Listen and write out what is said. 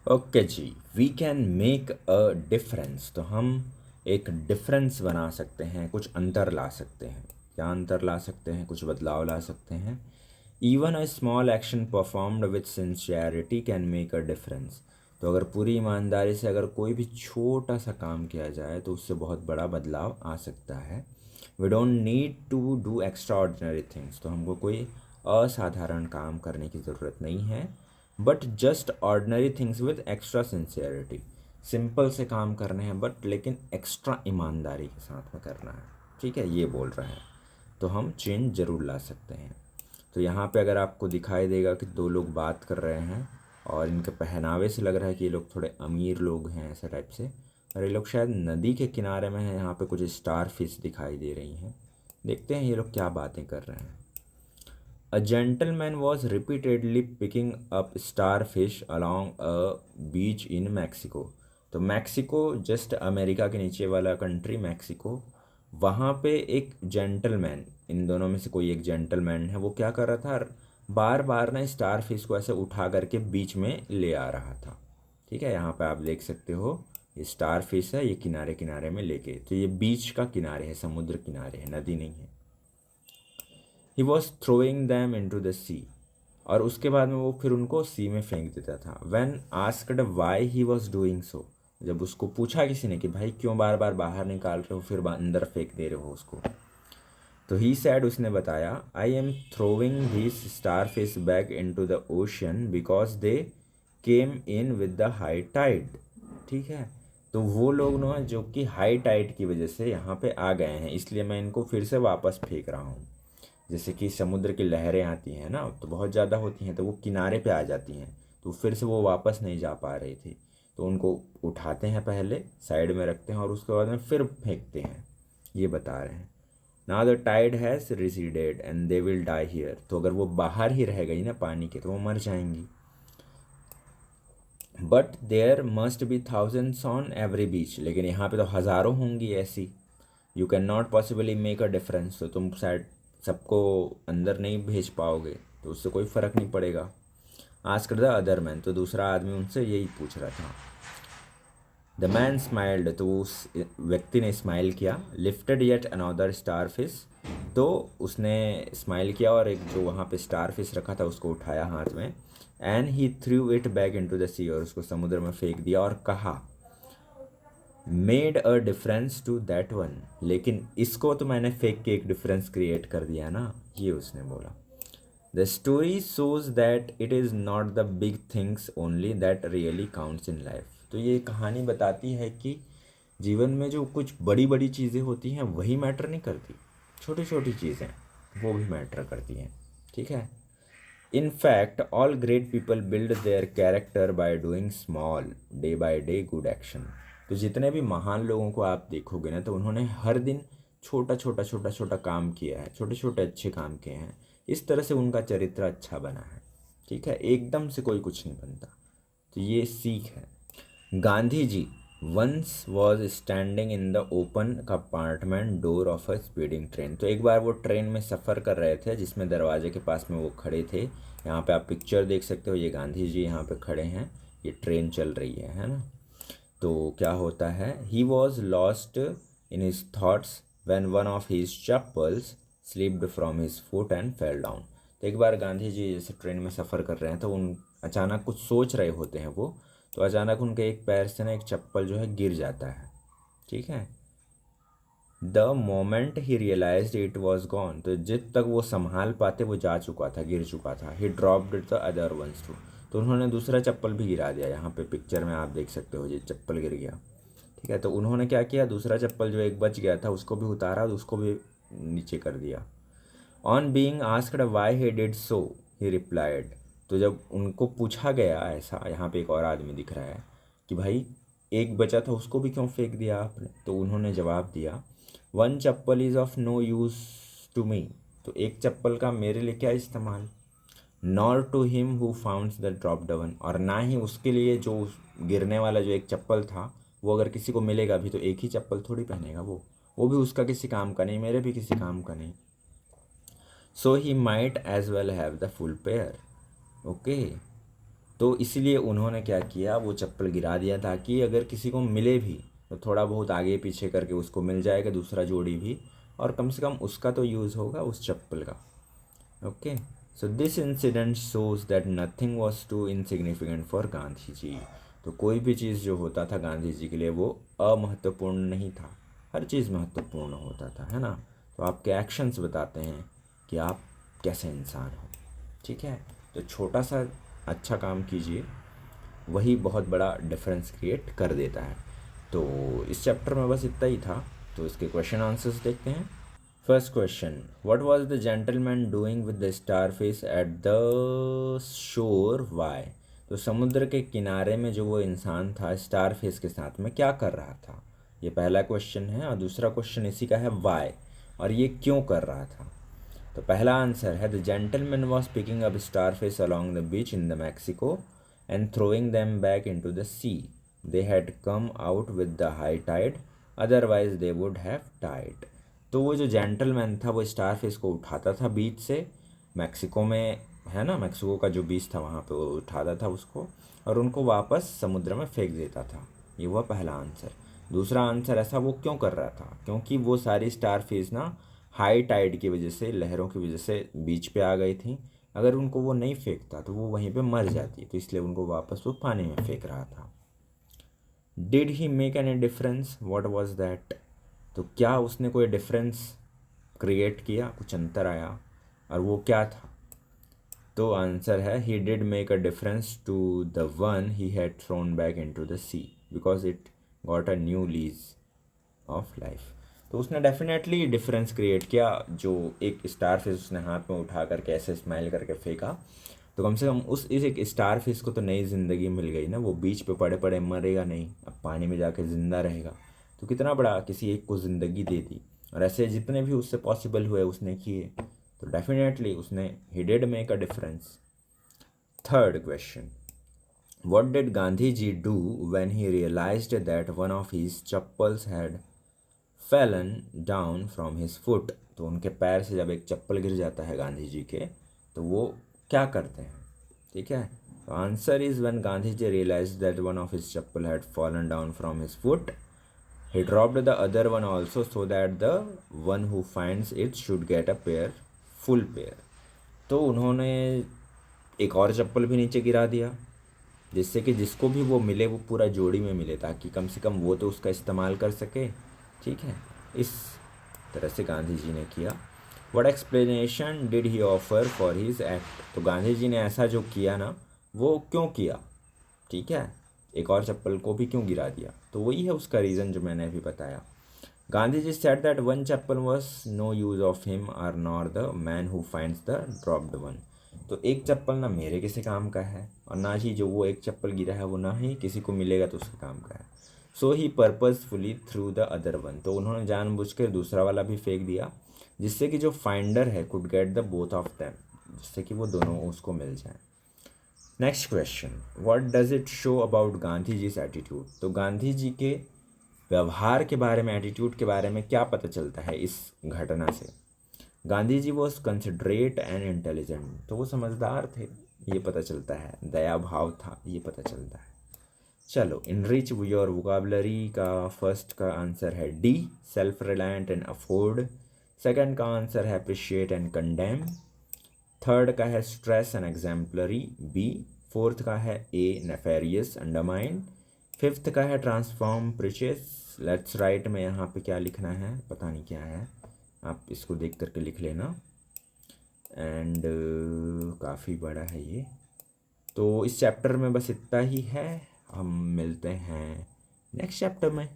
Okay जी, we can make a difference. तो हम एक डिफरेंस बना सकते हैं, कुछ अंतर ला सकते हैं। क्या अंतर ला सकते हैं? कुछ बदलाव ला सकते हैं। Even a small action performed with sincerity can make a difference. तो अगर पूरी ईमानदारी से अगर कोई भी छोटा सा काम किया जाए तो उससे बहुत बड़ा बदलाव आ सकता है। We don't need to do extraordinary things. तो हमको कोई असाधारण काम करने की ज़रूरत नहीं है, but just ordinary things with extra sincerity. Simple से काम करने हैं बट लेकिन एक्स्ट्रा ईमानदारी के साथ में करना है। ठीक है, ये बोल रहे हैं। तो हम चेंज ज़रूर ला सकते हैं। तो यहाँ पे अगर आपको दिखाई देगा कि दो लोग बात कर रहे हैं और इनके पहनावे से लग रहा है कि ये लोग थोड़े अमीर लोग हैं, ऐसे टाइप से। और ये लोग शायद नदी के किनारे में हैं। यहाँ पे कुछ स्टार फिश दिखाई दे रही हैं। देखते हैं ये लोग क्या बातें कर रहे हैं। A gentleman was repeatedly picking up starfish along a beach in Mexico। तो मैक्सिको जस्ट अमेरिका के नीचे वाला कंट्री मैक्सिको, वहाँ पे एक जेंटलमैन, इन दोनों में से कोई एक जेंटलमैन है, वो क्या कर रहा था, बार बार ना स्टारफिश को ऐसे उठा करके बीच में ले आ रहा था। ठीक है, यहाँ पे आप देख सकते हो ये स्टारफिश है, ये किनारे किनारे में लेके, तो ये बीच का किनारे है, समुद्र किनारे है, नदी नहीं है। He was throwing them in to the sea. और उसके बाद में वो फिर उनको सी में फेंक देता था। When asked why he was doing so. जब उसको पूछा किसी ने कि भाई क्यों बार बार बाहर निकाल रहे हो फिर अंदर फेंक दे रहे हो उसको, तो ही सैड, उसने बताया, I am throwing this star fish back in to the ocean because they came in with the high tide. ठीक है, तो वो लोग ना जो कि हाई टाइड की वजह से यहाँ पे आ गए हैं, इसलिए मैं इनको फिर से वापस फेंक रहा हूँ। जैसे कि समुद्र की लहरें आती हैं ना, तो बहुत ज़्यादा होती हैं, तो वो किनारे पे आ जाती हैं, तो फिर से वो वापस नहीं जा पा रही थी। तो उनको उठाते हैं, पहले साइड में रखते हैं और उसके बाद में फिर फेंकते हैं। ये बता रहे हैं। ना the tide has receded and they will die here. तो अगर वो बाहर ही रह गई ना पानी के तो वो मर जाएंगी। But there must be thousands on every beach. लेकिन यहाँ पे तो हज़ारों होंगी ऐसी। You can not possibly make a difference. तो तुम शायद सबको अंदर नहीं भेज पाओगे, तो उससे कोई फ़र्क नहीं पड़ेगा। Asked the other man. तो दूसरा आदमी उनसे यही पूछ रहा था। The man smiled. तो उस व्यक्ति ने स्माइल किया। Lifted yet another star fish. तो उसने स्माइल किया और एक जो वहाँ पे स्टार फिश रखा था उसको उठाया हाथ में। And he threw it back into the sea. और उसको समुद्र में फेंक दिया और कहा, made a difference to that one. लेकिन इसको तो मैंने फेंक के एक डिफरेंस क्रिएट कर दिया ना, ये उसने बोला। The story shows that it is not the big things only that really counts in life. तो ये कहानी बताती है कि जीवन में जो कुछ बड़ी बड़ी चीज़ें होती हैं वही मैटर नहीं करती, छोटी छोटी चीज़ें वो भी मैटर करती हैं। ठीक है। In fact, all great people build their character by doing small, day by day good action। तो जितने भी महान लोगों को आप देखोगे ना, तो उन्होंने हर दिन छोटा छोटा छोटा छोटा काम किया है, छोटे छोटे अच्छे काम किए हैं। इस तरह से उनका चरित्र अच्छा बना है। ठीक है, एकदम से कोई कुछ नहीं बनता। तो ये सीख है। Gandhi ji once was standing in the open compartment door of a speeding train. तो एक बार वो ट्रेन में सफ़र कर रहे थे जिसमें दरवाजे के पास में वो खड़े थे। यहाँ पे आप पिक्चर देख सकते हो, ये गांधी जी यहाँ पे खड़े हैं, ये ट्रेन चल रही है ना। तो क्या होता है, he was lost in his thoughts when one of his chappals slipped from his foot and fell down. तो एक बार गांधी जी जैसे ट्रेन में सफ़र कर रहे हैं तो उन अचानक कुछ सोच रहे होते हैं वो, तो अचानक उनके एक पैर से ना एक चप्पल जो है गिर जाता है। ठीक है। The moment he realize it was gone. तो जित तक वो संभाल पाते वो जा चुका था, गिर चुका था। He dropped the other ones too. तो उन्होंने दूसरा चप्पल भी गिरा दिया। यहाँ पे पिक्चर में आप देख सकते हो ये चप्पल गिर गया। ठीक है, तो उन्होंने क्या किया, दूसरा चप्पल जो एक बच गया था उसको भी उतारा और उसको भी नीचे कर दिया। On being asked why he did so, he replied. तो जब उनको पूछा गया ऐसा, यहाँ पे एक और आदमी दिख रहा है कि भाई एक बचा था उसको भी क्यों फेंक दिया आपने, तो उन्होंने जवाब दिया, one chappal is of no use to me. तो एक चप्पल का मेरे लिए क्या इस्तेमाल। Nor to him who founds the drop down. और ना ही उसके लिए जो गिरने वाला जो एक चप्पल था, वो अगर किसी को मिलेगा भी तो एक ही चप्पल थोड़ी पहनेगा वो भी उसका किसी काम का नहीं, मेरे भी किसी काम का नहीं। So he might as well have the full pair. Okay. तो इसीलिए उन्होंने क्या किया, वो चप्पल गिरा दिया ताकि अगर किसी को मिले भी तो थोड़ा बहुत आगे पीछे करके उसको मिल जाएगा दूसरा जोड़ी भी, और कम से कम उसका तो यूज़ होगा उस चप्पल का। Okay, so this incident shows that nothing was too insignificant for Gandhi ji. तो कोई भी चीज़ जो होता था गांधी जी के लिए वो अमहत्वपूर्ण नहीं था, हर चीज़ महत्वपूर्ण होता था, है ना। तो आपके एक्शंस बताते हैं कि आप कैसे इंसान हो। ठीक है, तो छोटा सा अच्छा काम कीजिए, वही बहुत बड़ा डिफरेंस क्रिएट कर देता है। तो इस चैप्टर में बस इतना ही था। तो इसके क्वेश्चन आंसर्स देखते हैं। First question, what was the gentleman doing with the starfish at the shore why. तो समुद्र के किनारे में जो वो इंसान था स्टारफिश के साथ में क्या कर रहा था, ये पहला क्वेश्चन है। और दूसरा क्वेश्चन इसी का है वाई, और ये क्यों कर रहा था। तो पहला आंसर है the gentleman was picking up starfish along the beach in the Mexico and throwing them back in to the sea. They had come out with the high tide, otherwise they would have died. तो वो जो gentleman था वो starfish को उठाता था बीच से, Mexico में है ना, मैक्सिको का जो बीच था वहाँ पे वो उठाता था उसको और उनको वापस समुद्र में फेंक देता था। ये हुआ पहला आंसर। दूसरा आंसर, ऐसा वो क्यों कर रहा था, क्योंकि वो सारी स्टारफिश ना हाई टाइड की वजह से, लहरों की वजह से बीच पे आ गई थी। अगर उनको वो नहीं फेंकता तो वो वहीं पे मर जाती, तो इसलिए उनको वापस वो पानी में फेंक रहा था। Did he make any difference, what was that. तो क्या उसने कोई डिफरेंस क्रिएट किया, कुछ अंतर आया, और वो क्या था। तो आंसर है he did make a difference to the one he had thrown back into the sea because it got a new lease of life. तो उसने डेफिनेटली डिफरेंस क्रिएट किया। जो एक स्टार फिश उसने हाथ में उठा करके ऐसे स्माइल करके फेंका, तो कम से कम उस इस एक स्टार फिश को तो नई ज़िंदगी मिल गई ना। वो बीच पे पड़े पड़े मरेगा नहीं, अब पानी में जाके ज़िंदा रहेगा। तो कितना बड़ा किसी एक को ज़िंदगी दे दी, और ऐसे जितने भी उससे पॉसिबल हुए उसने किए। तो डेफिनेटली उसने ही did make a difference. Third question, what did Gandhiji do when he realized that one of his chappals had fallen down from his foot। तो उनके पैर से जब एक चप्पल गिर जाता है गांधी जी के, तो वो क्या करते हैं। ठीक है, तो answer is when Gandhi ji realize that one of his chappal had fallen down from his foot, he dropped the other one also so that the one who finds it should get a pair, full pair। तो उन्होंने एक और चप्पल भी नीचे गिरा दिया, जिससे कि जिसको भी वो मिले वो पूरा जोड़ी में मिले, ताकि कम से कम वो तो उसका इस्तेमाल कर सके। ठीक है, इस तरह से गांधी जी ने किया। What explanation did he offer for his act. तो गांधी जी ने ऐसा जो किया ना, वो क्यों किया। ठीक है, एक और चप्पल को भी क्यों गिरा दिया, तो वही है उसका रीज़न जो मैंने अभी बताया। Gandhi ji said that one chappal was no use of him or nor the man who finds the dropped one. तो एक चप्पल ना मेरे किसी काम का है, और ना ही जो वो एक चप्पल गिरा है वो ना ही किसी को मिलेगा तो उसके काम का है। So he purposefully threw the other one. तो उन्होंने जानबूझकर दूसरा वाला भी फेंक दिया, जिससे कि जो फाइंडर है could get the both of them, जिससे कि वो दोनों उसको मिल जाए। Next question, what does it show about Gandhi जी's एटीट्यूड। तो गांधी जी के व्यवहार के बारे में, एटीट्यूड के बारे में क्या पता चलता है इस घटना से। Gandhi ji was considerate and intelligent. तो वो समझदार थे, ये पता चलता है। दया भाव था, ये पता चलता है। चलो, इनरिच योर वोकाबलरी का फर्स्ट का आंसर है D, self reliant and afford. Second का आंसर है अप्रिशिएट एंड कंडेम। थर्ड का है stress and exemplary, B. Fourth का है ए, नेफेरियस, अंडरमाइन। फिफ्थ का है ट्रांसफॉर्म, प्रिचेस। लेट्स राइट में यहाँ पे क्या लिखना है पता नहीं क्या है, आप इसको देख करके लिख लेना। एंड काफ़ी बड़ा है ये। तो इस चैप्टर में बस इतना ही है, हम मिलते हैं नेक्स्ट चैप्टर में।